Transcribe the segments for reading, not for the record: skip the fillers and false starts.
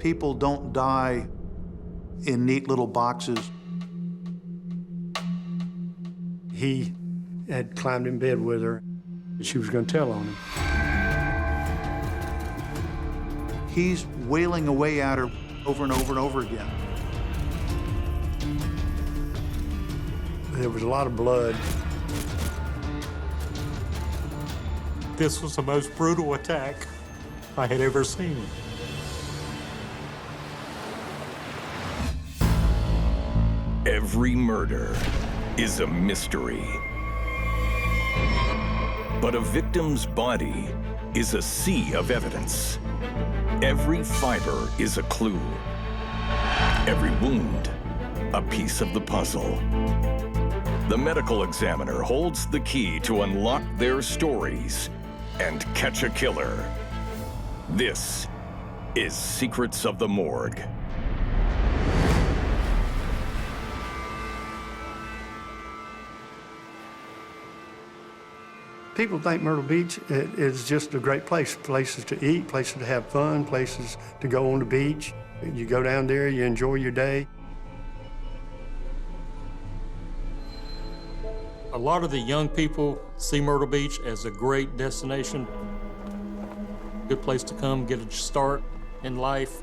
people don't die in neat little boxes. He had climbed in bed with her, and she was going to tell on him. He's wailing away at her over and over and over again. There was a lot of blood. This was the most brutal attack I had ever seen. Every murder is a mystery. But a victim's body is a sea of evidence. Every fiber is a clue. Every wound, a piece of the puzzle. The medical examiner holds the key to unlock their stories and catch a killer. This is Secrets of the Morgue. People think Myrtle Beach is just a great place. Places to eat, places to have fun, places to go on the beach. You go down there, you enjoy your day. A lot of the young people see Myrtle Beach as a great destination. Good place to come, get a start in life.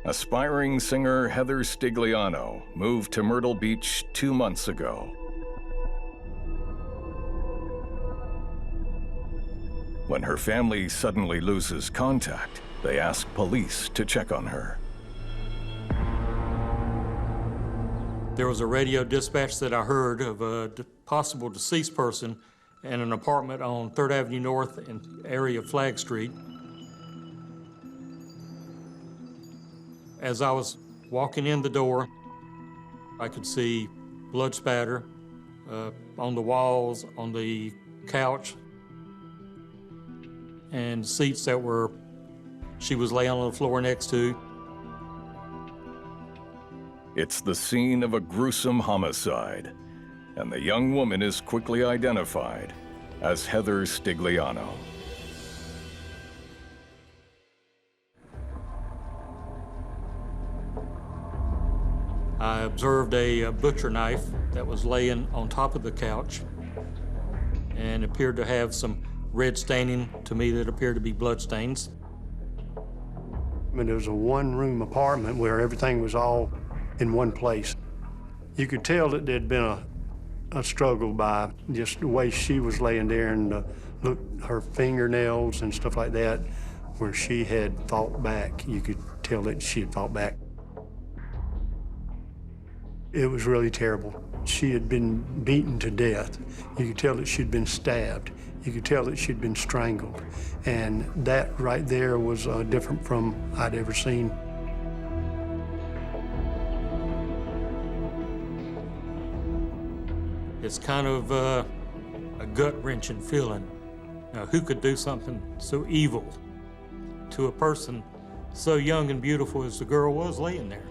Aspiring singer Heather Stigliano moved to Myrtle Beach 2 months ago. When her family suddenly loses contact, they ask police to check on her. There was a radio dispatch that I heard of a possible deceased person in an apartment on 3rd Avenue North in the area of Flag Street. As I was walking in the door, I could see blood spatter on the walls, on the couch, and seats that she was laying on the floor next to. It's the scene of a gruesome homicide, and the young woman is quickly identified as Heather Stigliano. I observed a butcher knife that was laying on top of the couch and appeared to have some red staining to me that appeared to be blood stains. I mean, it was a one-room apartment where everything was all in one place. You could tell that there'd been a struggle by just the way she was laying there and her fingernails and stuff like that, where she had fought back. You could tell that she had fought back. It was really terrible. She had been beaten to death. You could tell that she'd been stabbed. You could tell that she'd been strangled. And that right there was different from I'd ever seen. It's kind of a gut-wrenching feeling. Now, who could do something so evil to a person so young and beautiful as the girl was laying there?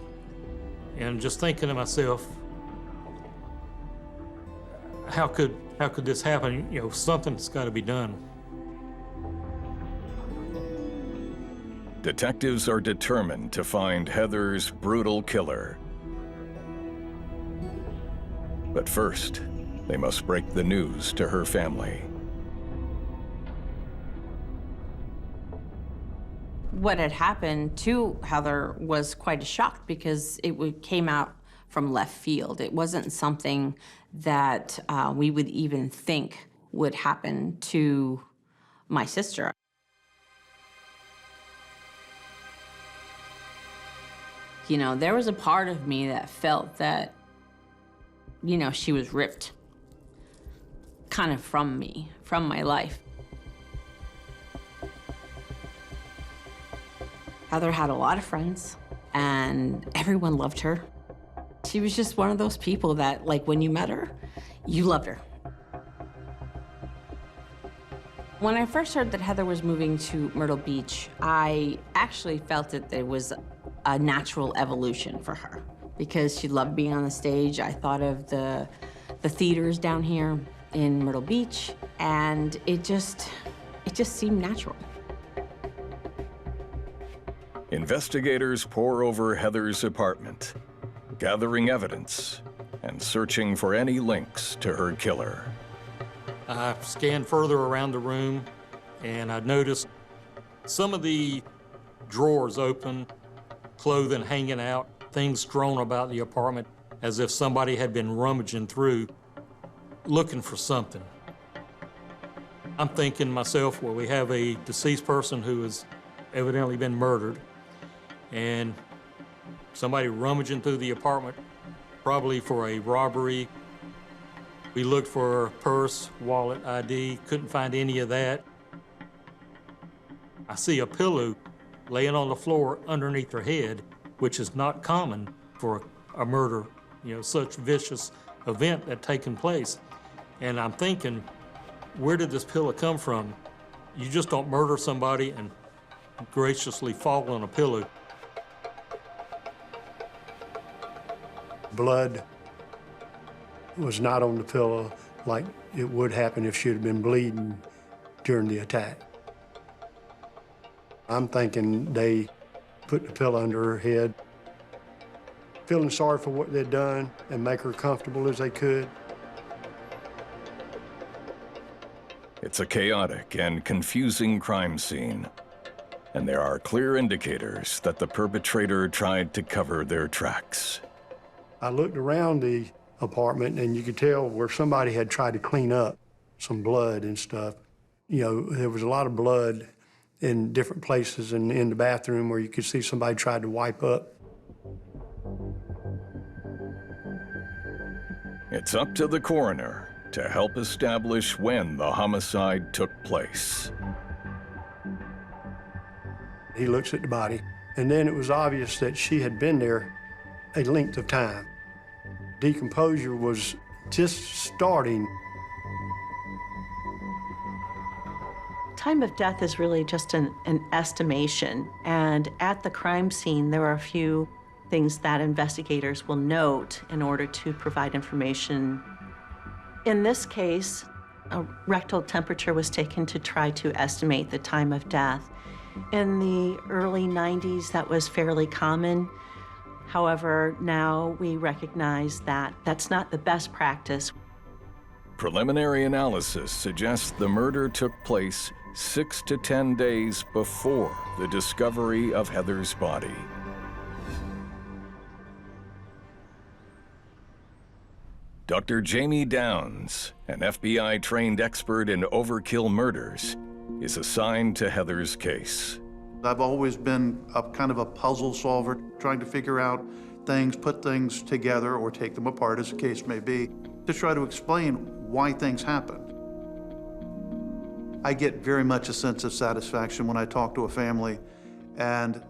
And just thinking to myself, how could this happen? You know, something's got to be done. Detectives are determined to find Heather's brutal killer. But first, they must break the news to her family. What had happened to Heather was quite a shock because came out from left field. It wasn't something that we would even think would happen to my sister. You know, there was a part of me that felt that, you know, she was ripped kind of from me, from my life. Heather had a lot of friends, and everyone loved her. She was just one of those people that, like, when you met her, you loved her. When I first heard that Heather was moving to Myrtle Beach, I actually felt that there was a natural evolution for her because she loved being on the stage. I thought of the theaters down here in Myrtle Beach, and it just seemed natural. investigators pore over Heather's apartment, gathering evidence and searching for any links to her killer. I scanned further around the room, and I noticed some of the drawers open, clothing hanging out, things strewn about the apartment as if somebody had been rummaging through, looking for something. I'm thinking to myself, well, we have a deceased person who has evidently been murdered, and somebody rummaging through the apartment, probably for a robbery. We looked for a purse, wallet, ID, couldn't find any of that. I see a pillow laying on the floor underneath her head, which is not common for a murder, such vicious event that taken place. And I'm thinking, where did this pillow come from? You just don't murder somebody and graciously fall on a pillow. Blood was not on the pillow like it would happen if she had been bleeding during the attack. I'm thinking they put the pillow under her head, feeling sorry for what they'd done and make her comfortable as they could. It's a chaotic and confusing crime scene, and there are clear indicators that the perpetrator tried to cover their tracks. I looked around the apartment, and you could tell where somebody had tried to clean up some blood and stuff. There was a lot of blood in different places and in the bathroom where you could see somebody tried to wipe up. It's up to the coroner to help establish when the homicide took place. He looks at the body, and then it was obvious that she had been there a length of time. Decomposure was just starting. Time of death is really just an estimation, and at the crime scene, there are a few things that investigators will note in order to provide information. In this case, a rectal temperature was taken to try to estimate the time of death. In the early 90s, that was fairly common. However, now we recognize that that's not the best practice. Preliminary analysis suggests the murder took place 6 to 10 days before the discovery of Heather's body. Dr. Jamie Downs, an FBI-trained expert in overkill murders, is assigned to Heather's case. I've always been a kind of a puzzle solver, trying to figure out things, put things together, or take them apart, as the case may be, to try to explain why things happened. I get very much a sense of satisfaction when I talk to a family and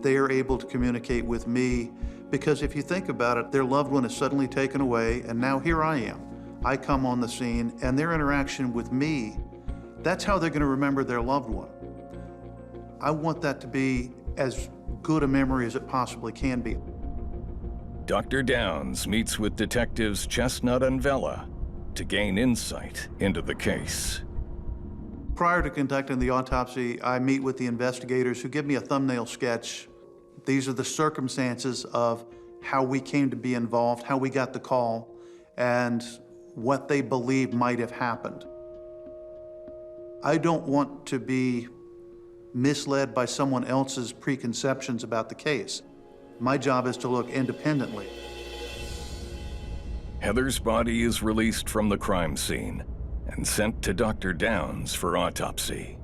they are able to communicate with me, because if you think about it, their loved one is suddenly taken away, and now here I am. I come on the scene, and their interaction with me, that's how they're going to remember their loved one. I want that to be as good a memory as it possibly can be. Dr. Downs meets with detectives Chestnut and Vela to gain insight into the case. Prior to conducting the autopsy, I meet with the investigators who give me a thumbnail sketch. These are the circumstances of how we came to be involved, how we got the call, and what they believe might have happened. I don't want to be misled by someone else's preconceptions about the case. My job is to look independently. Heather's body is released from the crime scene and sent to Dr. Downs for autopsy.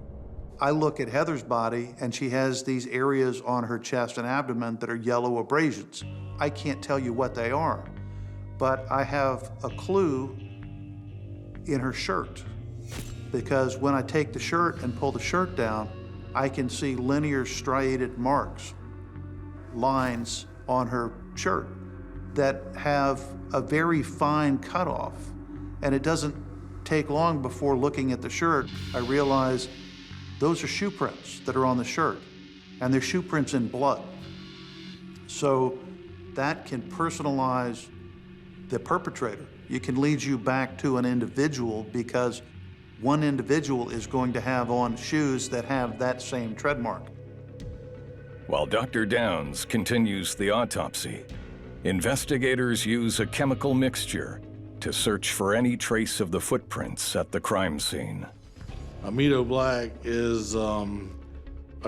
I look at Heather's body, and she has these areas on her chest and abdomen that are yellow abrasions. I can't tell you what they are, but I have a clue in her shirt, because when I take the shirt and pull the shirt down, I can see linear striated marks, lines on her shirt that have a very fine cutoff. And it doesn't take long before looking at the shirt, I realize those are shoe prints that are on the shirt, and they're shoe prints in blood. So that can personalize the perpetrator. You can lead you back to an individual, because one individual is going to have on shoes that have that same tread mark. While Dr. Downs continues the autopsy, investigators use a chemical mixture to search for any trace of the footprints at the crime scene. Amido black is a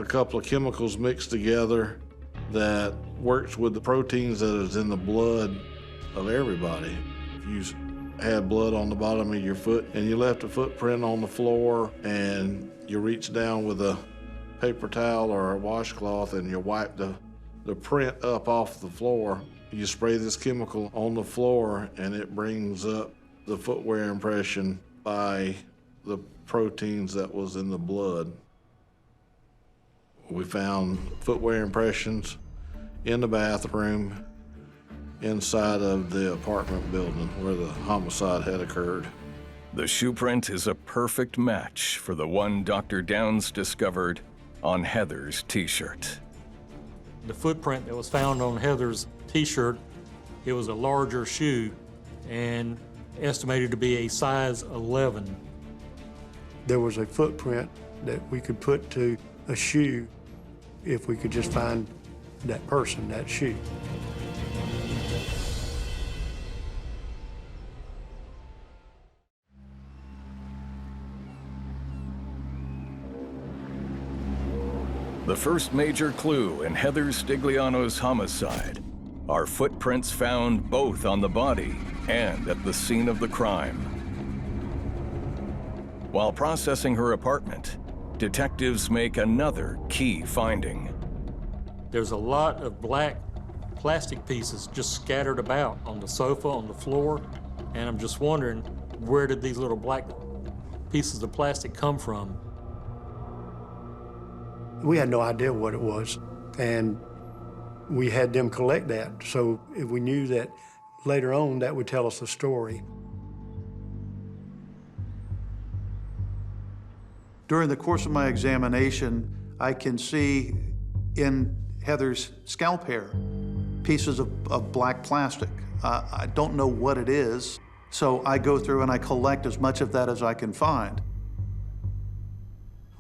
couple of chemicals mixed together that works with the proteins that is in the blood of everybody. If you had blood on the bottom of your foot and you left a footprint on the floor and you reach down with a paper towel or a washcloth and you wipe the print up off the floor, you spray this chemical on the floor and it brings up the footwear impression by the proteins that was in the blood. We found footwear impressions in the bathroom inside of the apartment building where the homicide had occurred. The shoe print is a perfect match for the one Dr. Downs discovered on Heather's t-shirt. The footprint that was found on Heather's t-shirt, it was a larger shoe and estimated to be a size 11. There was a footprint that we could put to a shoe if we could just find that person, that shoe. The first major clue in Heather Stigliano's homicide are footprints found both on the body and at the scene of the crime. While processing her apartment, detectives make another key finding. There's a lot of black plastic pieces just scattered about on the sofa, on the floor, and I'm just wondering, where did these little black pieces of plastic come from? We had no idea what it was, and we had them collect that. So if we knew that later on, that would tell us a story. During the course of my examination, I can see in Heather's scalp hair pieces of black plastic. I don't know what it is, so I go through and I collect as much of that as I can find.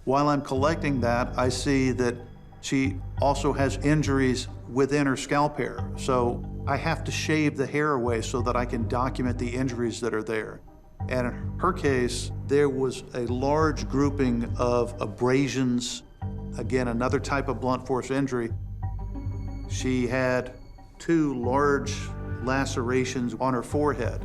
While I'm collecting that, I see that she also has injuries within her scalp hair. So I have to shave the hair away so that I can document the injuries that are there. And in her case, there was a large grouping of abrasions. Again, another type of blunt force injury. She had 2 large lacerations on her forehead.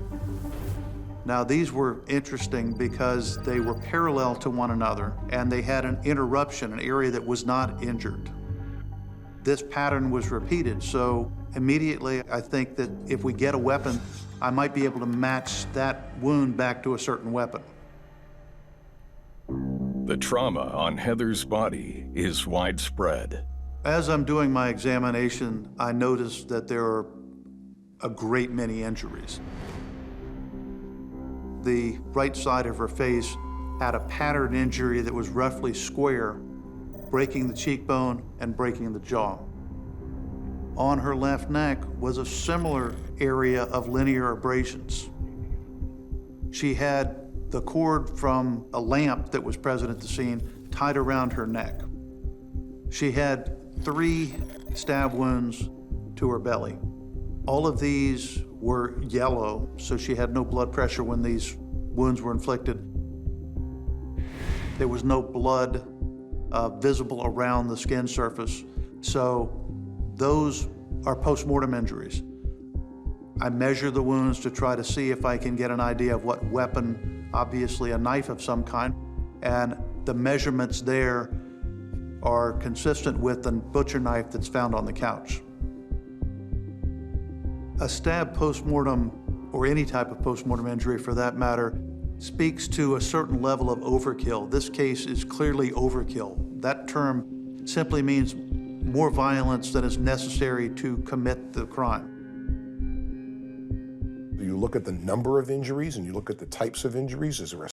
Now, these were interesting because they were parallel to one another, and they had an interruption, an area that was not injured. This pattern was repeated, so immediately I think that if we get a weapon, I might be able to match that wound back to a certain weapon. The trauma on Heather's body is widespread. As I'm doing my examination, I noticed that there are a great many injuries. The right side of her face had a pattern injury that was roughly square, breaking the cheekbone and breaking the jaw. On her left neck was a similar area of linear abrasions. She had the cord from a lamp that was present at the scene tied around her neck. She had 3 stab wounds to her belly. All of these were yellow, so she had no blood pressure when these wounds were inflicted. There was no blood visible around the skin surface, so those are post-mortem injuries. I measure the wounds to try to see if I can get an idea of what weapon, obviously a knife of some kind, and the measurements there are consistent with the butcher knife that's found on the couch. A stab post-mortem, or any type of post-mortem injury for that matter, speaks to a certain level of overkill. This case is clearly overkill. That term simply means more violence than is necessary to commit the crime. You look at the number of injuries and you look at the types of injuries. Is there a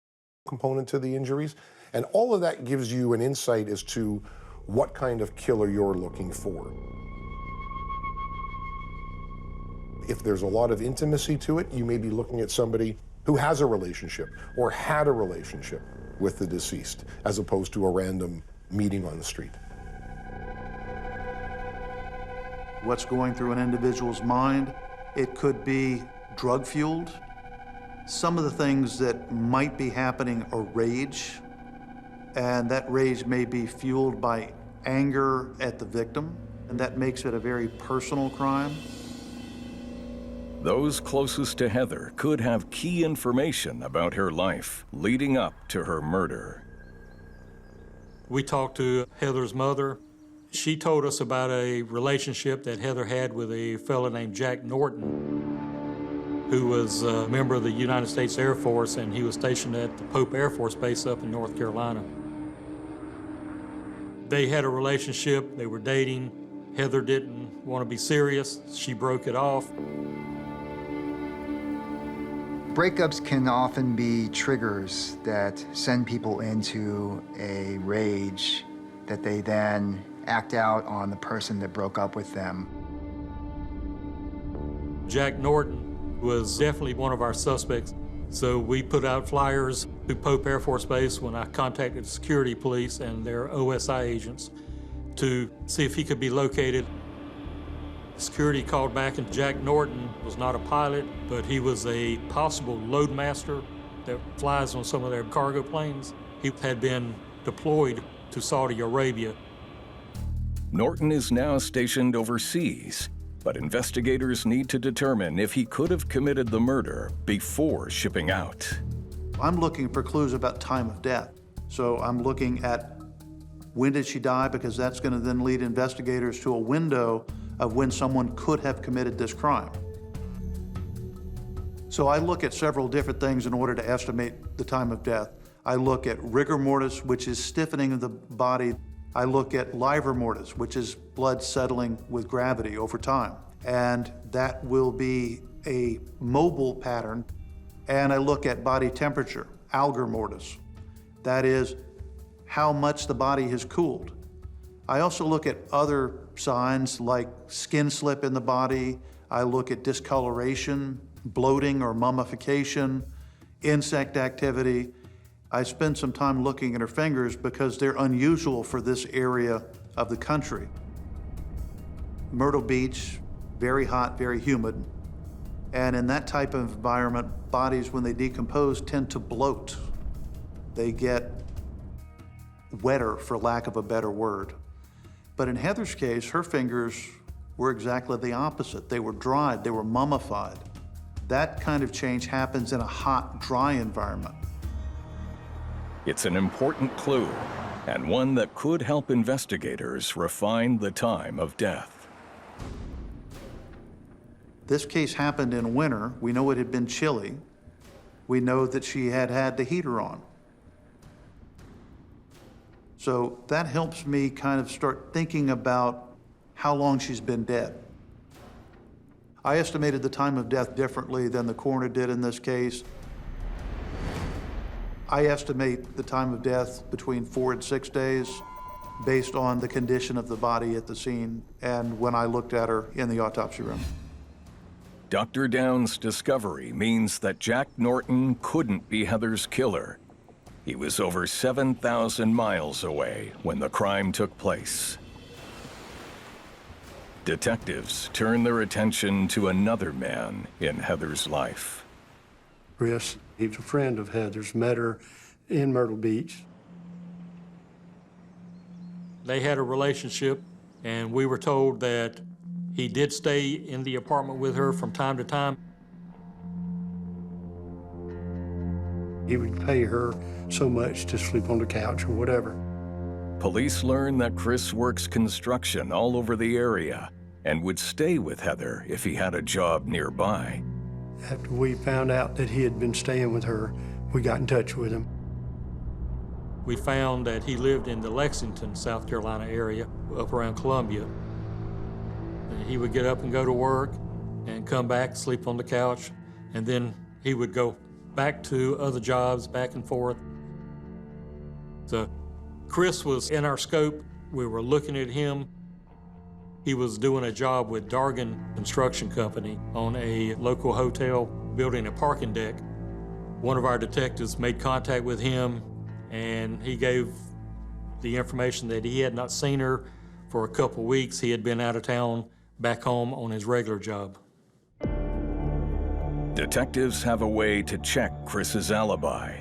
component to the injuries? And all of that gives you an insight as to what kind of killer you're looking for. If there's a lot of intimacy to it, you may be looking at somebody who has a relationship or had a relationship with the deceased, as opposed to a random meeting on the street. what's going through an individual's mind. It could be drug-fueled. Some of the things that might be happening are rage, and that rage may be fueled by anger at the victim, and that makes it a very personal crime. Those closest to Heather could have key information about her life leading up to her murder. We talked to Heather's mother. She told us about a relationship that Heather had with a fellow named Jack Norton, who was a member of the United States Air Force, and he was stationed at the Pope Air Force Base up in North Carolina. They had a relationship, they were dating. Heather didn't want to be serious. She broke it off. Breakups can often be triggers that send people into a rage that they then act out on the person that broke up with them. Jack Norton was definitely one of our suspects, so we put out flyers to Pope Air Force Base when I contacted security police and their OSI agents to see if he could be located. Security called back, and Jack Norton was not a pilot, but he was a possible loadmaster that flies on some of their cargo planes. He had been deployed to Saudi Arabia. Norton is now stationed overseas, but investigators need to determine if he could have committed the murder before shipping out. I'm looking for clues about time of death. So I'm looking at when did she die, because that's going to then lead investigators to a window of when someone could have committed this crime. So I look at several different things in order to estimate the time of death. I look at rigor mortis, which is stiffening of the body. I look at livor mortis, which is blood settling with gravity over time. And that will be a mobile pattern. And I look at body temperature, algor mortis. That is how much the body has cooled. I also look at other signs like skin slip in the body. I look at discoloration, bloating or mummification, insect activity. I spend some time looking at her fingers because they're unusual for this area of the country. Myrtle Beach, very hot, very humid. And in that type of environment, bodies, when they decompose, tend to bloat. They get wetter, for lack of a better word. But in Heather's case, her fingers were exactly the opposite. They were dried, they were mummified. That kind of change happens in a hot, dry environment. It's an important clue, and one that could help investigators refine the time of death. This case happened in winter. We know it had been chilly. We know that she had had the heater on. So that helps me kind of start thinking about how long she's been dead. I estimated the time of death differently than the coroner did in this case. I estimate the time of death between 4 and 6 days based on the condition of the body at the scene and when I looked at her in the autopsy room. Dr. Downs' discovery means that Jack Norton couldn't be Heather's killer. He was over 7,000 miles away when the crime took place. Detectives turn their attention to another man in Heather's life. Chris, he was a friend of Heather's, met her in Myrtle Beach. They had a relationship, and we were told that he did stay in the apartment with her from time to time. He would pay her so much to sleep on the couch or whatever. Police learn that Chris works construction all over the area and would stay with Heather if he had a job nearby. After we found out that he had been staying with her, we got in touch with him. We found that he lived in the Lexington, South Carolina area, up around Columbia. And he would get up and go to work and come back, sleep on the couch, and then he would go back to other jobs, back and forth. So Chris was in our scope. We were looking at him. He was doing a job with Dargan Construction Company on a local hotel, building a parking deck. One of our detectives made contact with him, and he gave the information that he had not seen her for a couple weeks. He had been out of town back home on his regular job. Detectives have a way to check Chris's alibi.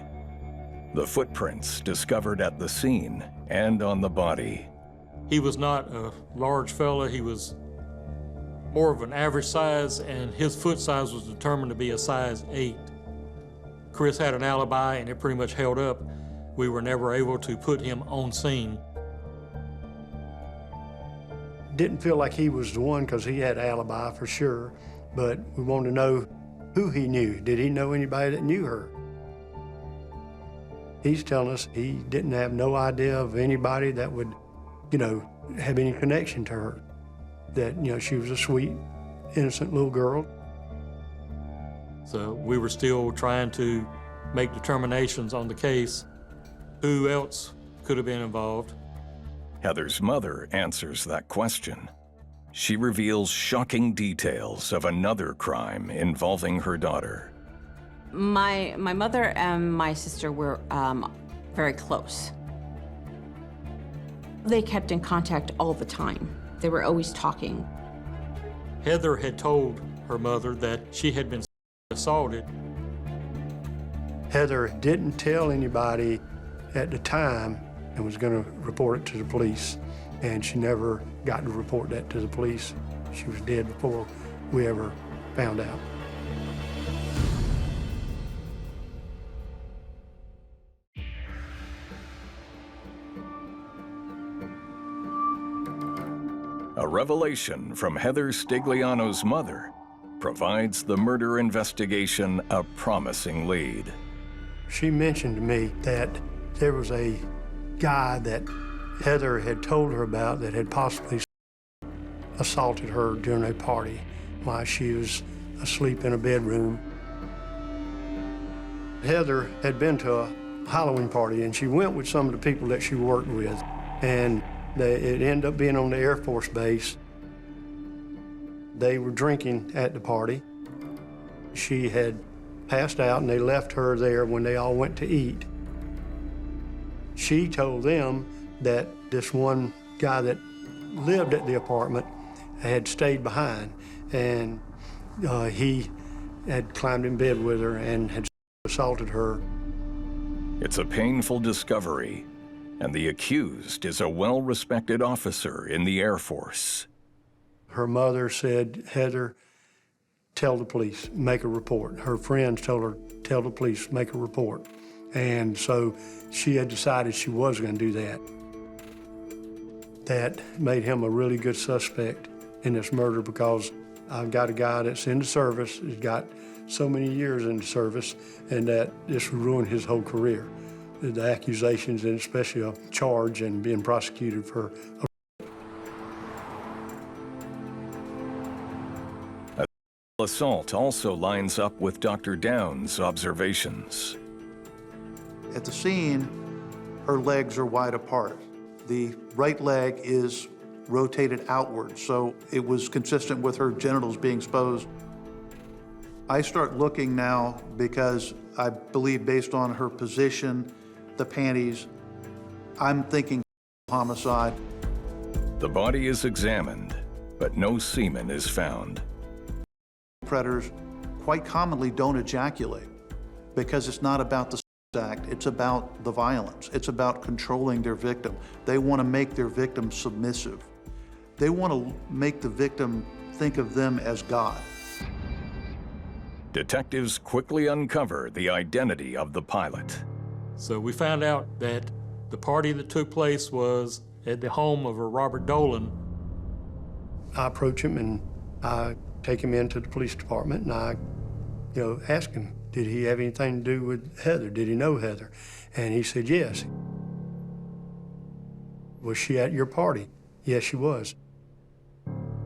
The footprints discovered at the scene and on the body. He was not a large fella. He was more of an average size, and his foot size was determined to be a size 8. Chris had an alibi, and it pretty much held up. We were never able to put him on scene. Didn't feel like he was the one because he had an alibi for sure, but we wanted to know who he knew. Did he know anybody that knew her? He's telling us he didn't have no idea of anybody that would, have any connection to her. That, she was a sweet, innocent little girl. So we were still trying to make determinations on the case. Who else could have been involved? Heather's mother answers that question. She reveals shocking details of another crime involving her daughter. My mother and my sister were very close. They kept in contact all the time. They were always talking. Heather had told her mother that she had been assaulted. Heather didn't tell anybody at the time and was going to report it to the police, and she never got to report that to the police. She was dead before we ever found out. A revelation from Heather Stigliano's mother provides the murder investigation a promising lead. She mentioned to me that there was a guy that Heather had told her about that had possibly assaulted her during a party while she was asleep in a bedroom. Heather had been to a Halloween party, and she went with some of the people that she worked with, and it ended up being on the Air Force Base. They were drinking at the party. She had passed out, and they left her there when they all went to eat. She told them that this one guy that lived at the apartment had stayed behind, and he had climbed in bed with her and had assaulted her. It's a painful discovery, and the accused is a well-respected officer in the Air Force. Her mother said, "Heather, tell the police, make a report." Her friends told her, "Tell the police, make a report." And so she had decided she was going to do that. That made him a really good suspect in this murder, because I've got a guy that's in the service, he's got so many years in the service, and that this would ruin his whole career. The accusations, and especially a charge and being prosecuted for Assault also lines up with Dr. Downs' observations. At the scene, her legs are wide apart. The right leg is rotated outward, so it was consistent with her genitals being exposed. I start looking now because I believe, based on her position, the panties, I'm thinking homicide. The body is examined, but no semen is found. Predators quite commonly don't ejaculate because it's not about the act, it's about the violence. It's about controlling their victim. They want to make their victim submissive. They want to make the victim think of them as God. Detectives quickly uncover the identity of the pilot. So we found out that the party that took place was at the home of a Robert Dolan. I approach him and I take him into the police department, and I, ask him, did he have anything to do with Heather? Did he know Heather? And he said, yes. Was she at your party? Yes, she was.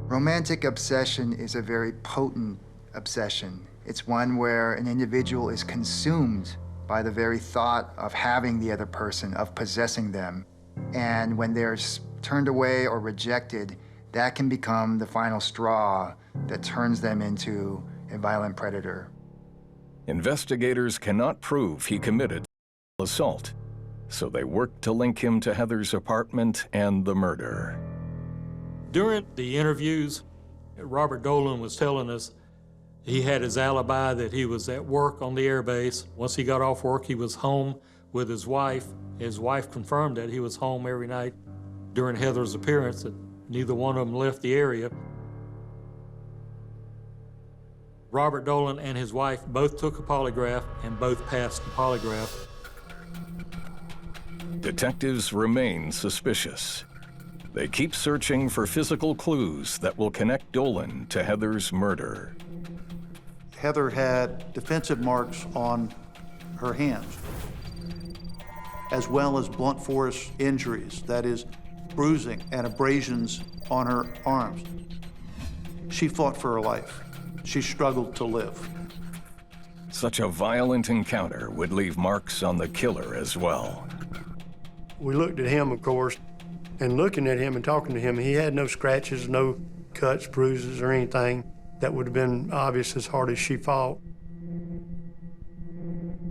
Romantic obsession is a very potent obsession. It's one where an individual is consumed by the very thought of having the other person, of possessing them. And when they're turned away or rejected, that can become the final straw that turns them into a violent predator. Investigators cannot prove he committed assault, so they work to link him to Heather's apartment and the murder. During the interviews, Robert Dolan was telling us he had his alibi that he was at work on the air base. Once he got off work, he was home with his wife. His wife confirmed that he was home every night during Heather's appearance, that neither one of them left the area. Robert Dolan and his wife both took a polygraph and both passed the polygraph. Detectives remain suspicious. They keep searching for physical clues that will connect Dolan to Heather's murder. Heather had defensive marks on her hands, as well as blunt force injuries, that is, bruising and abrasions on her arms. She fought for her life. She struggled to live. Such a violent encounter would leave marks on the killer as well. We looked at him, of course, and looking at him and talking to him, he had no scratches, no cuts, bruises, or anything that would have been obvious as hard as she fought.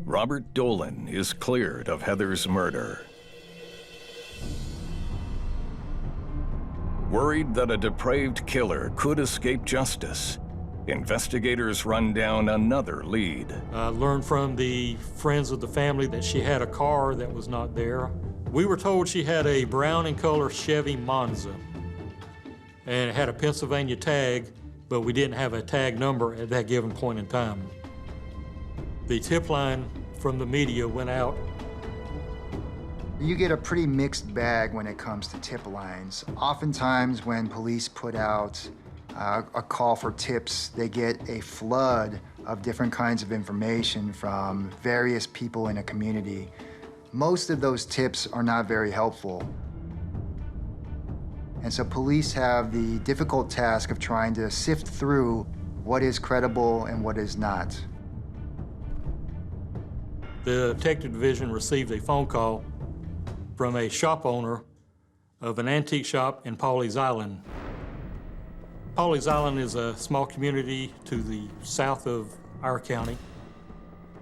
Robert Dolan is cleared of Heather's murder. Worried that a depraved killer could escape justice, investigators run down another lead. I learned from the friends of the family that she had a car that was not there. We were told she had a brown in color Chevy Monza, and it had a Pennsylvania tag, but we didn't have a tag number at that given point in time. The tip line from the media went out. You get a pretty mixed bag when it comes to tip lines. Oftentimes when police put out a call for tips, they get a flood of different kinds of information from various people in a community. Most of those tips are not very helpful. And so police have the difficult task of trying to sift through what is credible and what is not. The detective division received a phone call from a shop owner of an antique shop in Pawleys Island. Pawleys Island is a small community to the south of our county.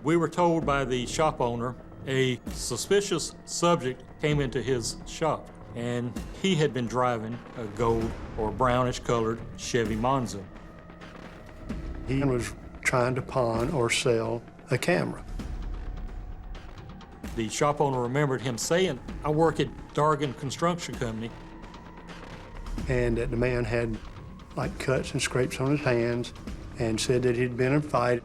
We were told by the shop owner a suspicious subject came into his shop, and he had been driving a gold or brownish colored Chevy Monza. He was trying to pawn or sell a camera. The shop owner remembered him saying, "I work at Dargan Construction Company." And that the man had like cuts and scrapes on his hands and said that he'd been in a fight.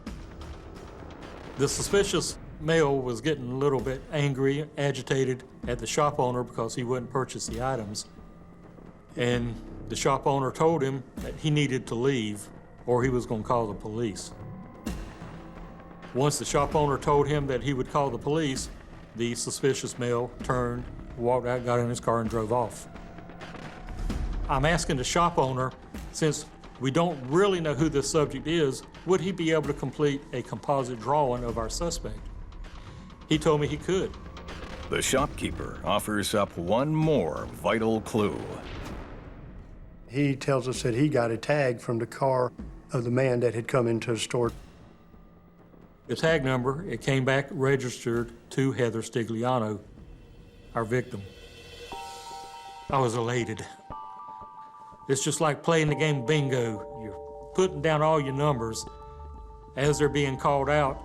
The suspicious male was getting a little bit angry, agitated at the shop owner because he wouldn't purchase the items. And the shop owner told him that he needed to leave or he was going to call the police. Once the shop owner told him that he would call the police, the suspicious male turned, walked out, got in his car, and drove off. I'm asking the shop owner, since we don't really know who this subject is, would he be able to complete a composite drawing of our suspect? He told me he could. The shopkeeper offers up one more vital clue. He tells us that he got a tag from the car of the man that had come into the store. The tag number, it came back registered to Heather Stigliano, our victim. I was elated. It's just like playing the game bingo. You're putting down all your numbers as they're being called out,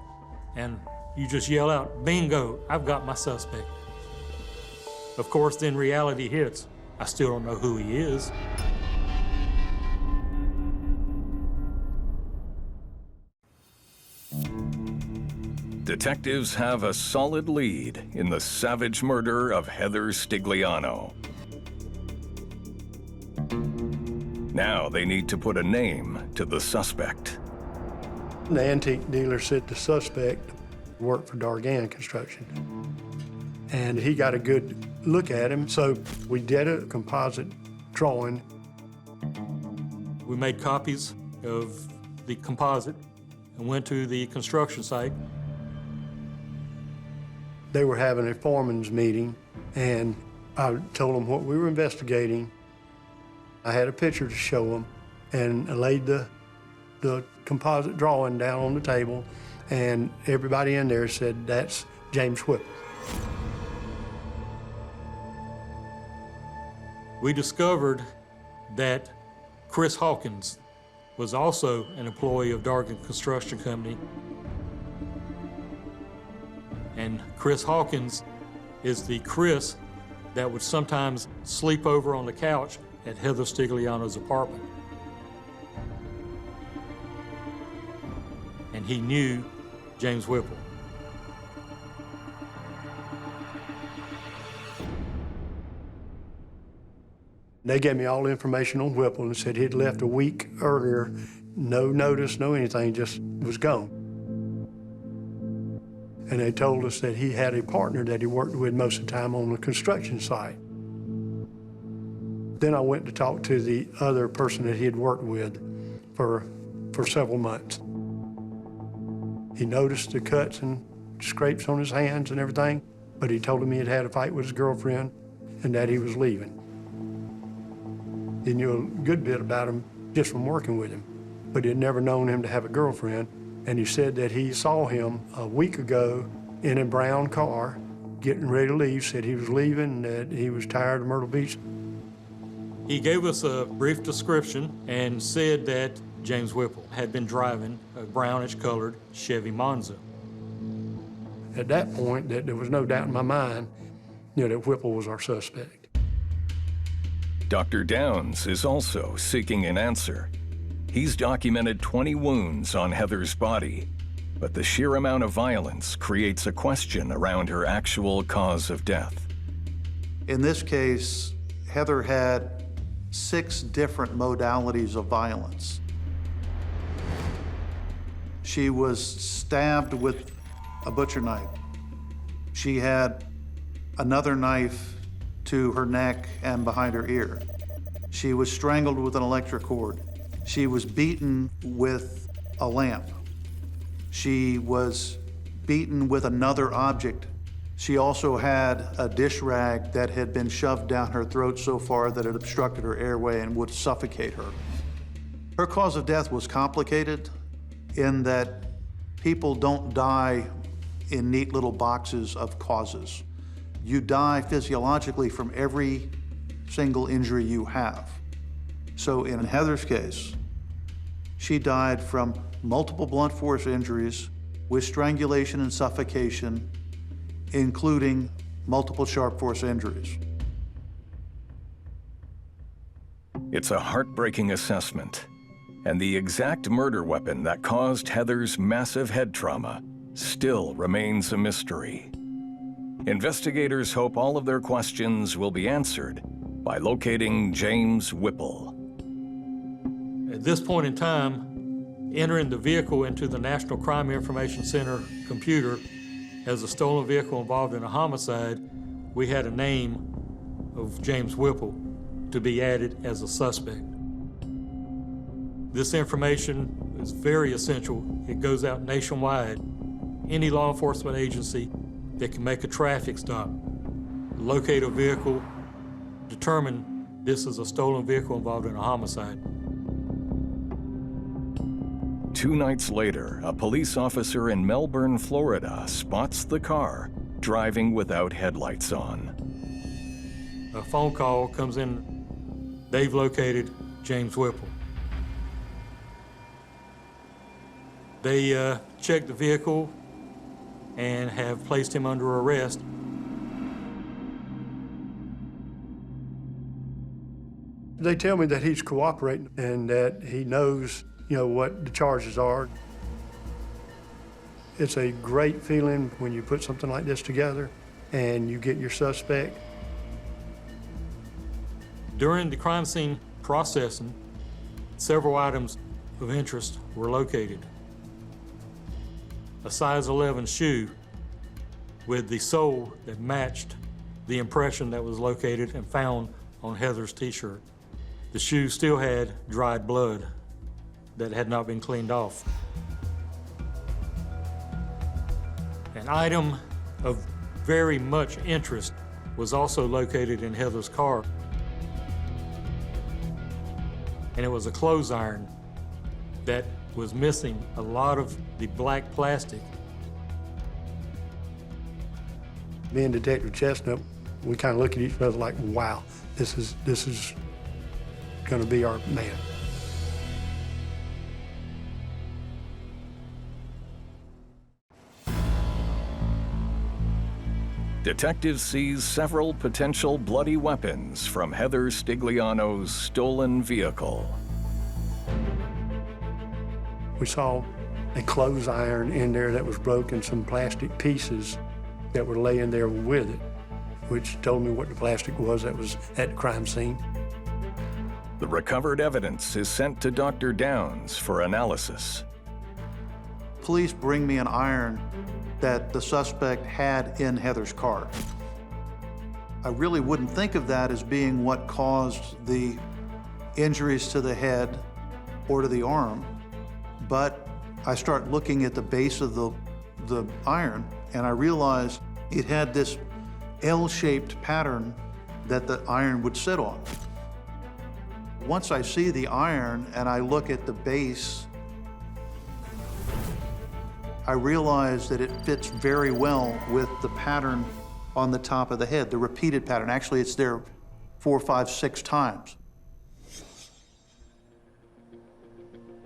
and you just yell out, "Bingo, I've got my suspect." Of course, then reality hits. I still don't know who he is. Detectives have a solid lead in the savage murder of Heather Stigliano. Now they need to put a name to the suspect. The antique dealer said the suspect worked for Dargan Construction. And he got a good look at him, so we did a composite drawing. We made copies of the composite and went to the construction site. They were having a foreman's meeting, and I told them what we were investigating. I had a picture to show them, and I laid the composite drawing down on the table, and everybody in there said, "That's James Whipple." We discovered that Chris Hawkins, was also an employee of Dargan Construction Company. And Chris Hawkins is the Chris that would sometimes sleep over on the couch at Heather Stigliano's apartment. And he knew James Whipple. They gave me all the information on Whipple and said he'd left a week earlier, no notice, no anything, just was gone. And they told us that he had a partner that he worked with most of the time on the construction site. Then I went to talk to the other person that he had worked with for several months. He noticed the cuts and scrapes on his hands and everything, but he told him he had had a fight with his girlfriend and that he was leaving. He knew a good bit about him just from working with him, but he had never known him to have a girlfriend. And he said that he saw him a week ago in a brown car, getting ready to leave, said he was leaving, that he was tired of Myrtle Beach. He gave us a brief description and said that James Whipple had been driving a brownish-colored Chevy Monza. At that point, there was no doubt in my mind, that Whipple was our suspect. Dr. Downs is also seeking an answer. He's documented 20 wounds on Heather's body, but the sheer amount of violence creates a question around her actual cause of death. In this case, Heather had 6 different modalities of violence. She was stabbed with a butcher knife. She had another knife to her neck and behind her ear. She was strangled with an electric cord. She was beaten with a lamp. She was beaten with another object. She also had a dish rag that had been shoved down her throat so far that it obstructed her airway and would suffocate her. Her cause of death was complicated in that people don't die in neat little boxes of causes. You die physiologically from every single injury you have. So in Heather's case, she died from multiple blunt force injuries with strangulation and suffocation, including multiple sharp force injuries. It's a heartbreaking assessment, and the exact murder weapon that caused Heather's massive head trauma still remains a mystery. Investigators hope all of their questions will be answered by locating James Whipple. At this point in time, entering the vehicle into the National Crime Information Center computer as a stolen vehicle involved in a homicide, we had a name of James Whipple to be added as a suspect. This information is very essential. It goes out nationwide. Any law enforcement agency that can make a traffic stop, locate a vehicle, determine this is a stolen vehicle involved in a homicide. 2 nights later, a police officer in Melbourne, Florida, spots the car driving without headlights on. A phone call comes in. They've located James Whipple. They checked the vehicle and have placed him under arrest. They tell me that he's cooperating and that he knows, what the charges are. It's a great feeling when you put something like this together and you get your suspect. During the crime scene processing, several items of interest were located. A size 11 shoe with the sole that matched the impression that was located and found on Heather's t-shirt. The shoe still had dried blood that had not been cleaned off. An item of very much interest was also located in Heather's car. And it was a clothes iron that was missing a lot of the black plastic. Me and Detective Chestnut, we kind of look at each other like, wow, this is going to be our man. Detectives seize several potential bloody weapons from Heather Stigliano's stolen vehicle. We saw a clothes iron in there that was broken, some plastic pieces that were laying there with it, which told me what the plastic was that was at the crime scene. The recovered evidence is sent to Dr. Downs for analysis. Police bring me an iron that the suspect had in Heather's car. I really wouldn't think of that as being what caused the injuries to the head or to the arm, but I start looking at the base of the iron, and I realize it had this L-shaped pattern that the iron would sit on. Once I see the iron and I look at the base, I realize that it fits very well with the pattern on the top of the head, the repeated pattern. Actually, it's there 4, 5, 6 times.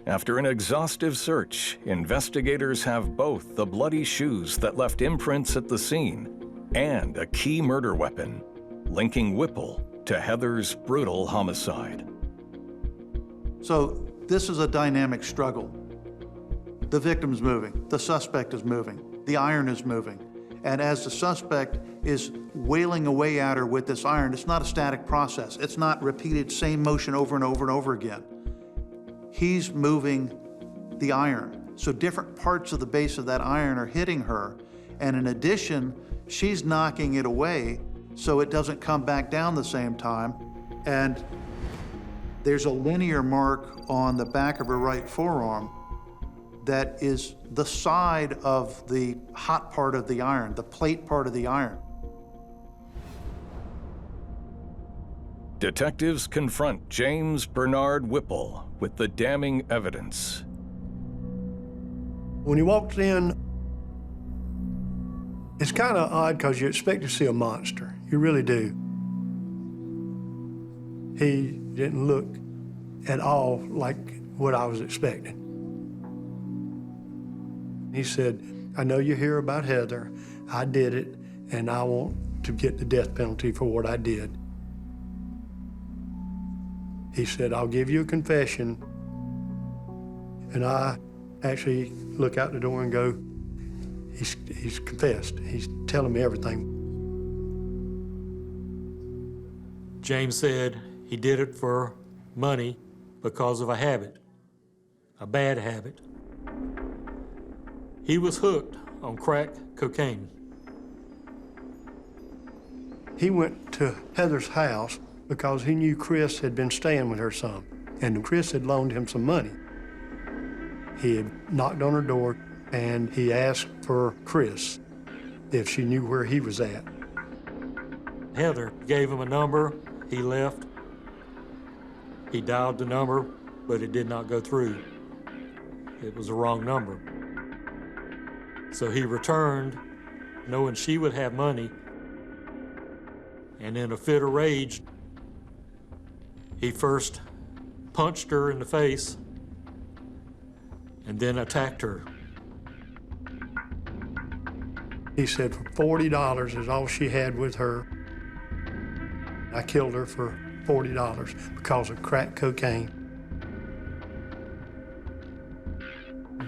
After an exhaustive search, investigators have both the bloody shoes that left imprints at the scene and a key murder weapon, linking Whipple to Heather's brutal homicide. So this is a dynamic struggle. The victim's moving, the suspect is moving, the iron is moving. And as the suspect is wailing away at her with this iron, it's not a static process. It's not repeated same motion over and over and over again. He's moving the iron. So different parts of the base of that iron are hitting her. And in addition, she's knocking it away so it doesn't come back down the same time. And there's a linear mark on the back of her right forearm that is the side of the hot part of the iron, the plate part of the iron. Detectives confront James Bernard Whipple with the damning evidence. When he walked in, it's kind of odd because you expect to see a monster. You really do. He didn't look at all like what I was expecting. He said, "I know you hear about Heather. I did it, and I want to get the death penalty for what I did." He said, "I'll give you a confession." And I actually look out the door and go, he's confessed. He's telling me everything. James said he did it for money because of a habit, a bad habit. He was hooked on crack cocaine. He went to Heather's house because he knew Chris had been staying with her some, and Chris had loaned him some money. He had knocked on her door, and he asked for Chris if she knew where he was at. Heather gave him a number. He left. He dialed the number, but it did not go through. It was the wrong number. So he returned, knowing she would have money, and in a fit of rage, he first punched her in the face and then attacked her. He said for $40 is all she had with her. I killed her for $40 because of crack cocaine.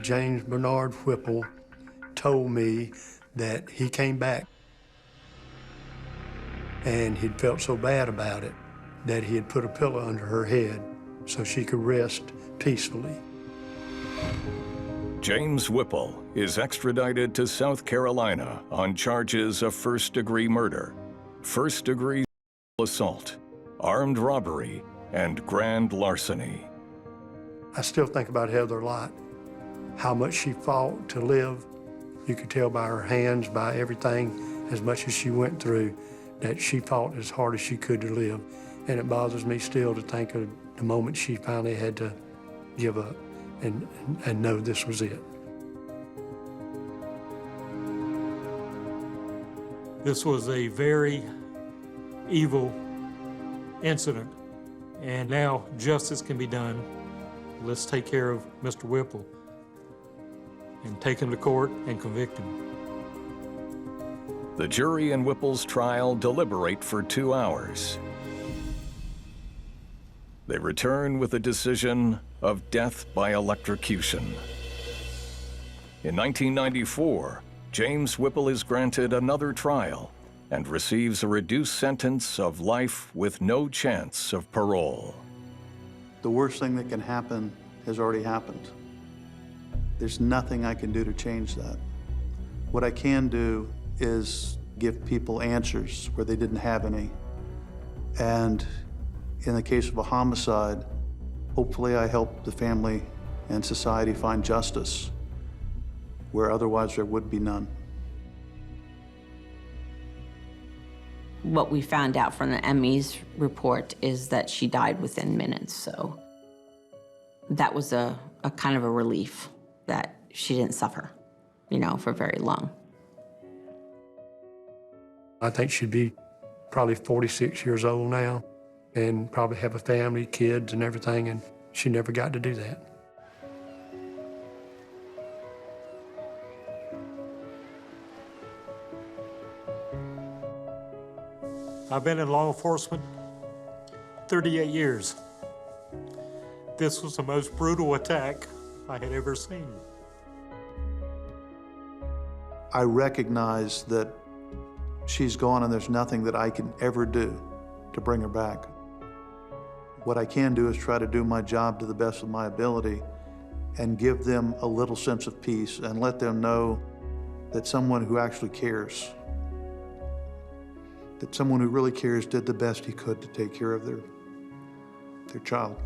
James Bernard Whipple told me that he came back and he'd felt so bad about it that he had put a pillow under her head so she could rest peacefully. James Whipple is extradited to South Carolina on charges of first-degree murder, first-degree assault, armed robbery, and grand larceny. I still think about Heather a lot, how much she fought to live. You could tell by her hands, by everything, as much as she went through, that she fought as hard as she could to live. And it bothers me still to think of the moment she finally had to give up and know this was it. This was a very evil incident, and now justice can be done. Let's take care of Mr. Whipple and take him to court and convict him. The jury in Whipple's trial deliberate for 2 hours. They return with a decision of death by electrocution. In 1994, James Whipple is granted another trial and receives a reduced sentence of life with no chance of parole. The worst thing that can happen has already happened. There's nothing I can do to change that. What I can do is give people answers where they didn't have any. And in the case of a homicide, hopefully I help the family and society find justice where otherwise there would be none. What we found out from the ME's report is that she died within minutes, so that was a kind of a relief that she didn't suffer, for very long. I think she'd be probably 46 years old now and probably have a family, kids and everything, and she never got to do that. I've been in law enforcement 38 years. This was the most brutal attack I had ever seen. I recognize that she's gone and there's nothing that I can ever do to bring her back. What I can do is try to do my job to the best of my ability and give them a little sense of peace and let them know that someone who actually cares, that someone who really cares did the best he could to take care of their child.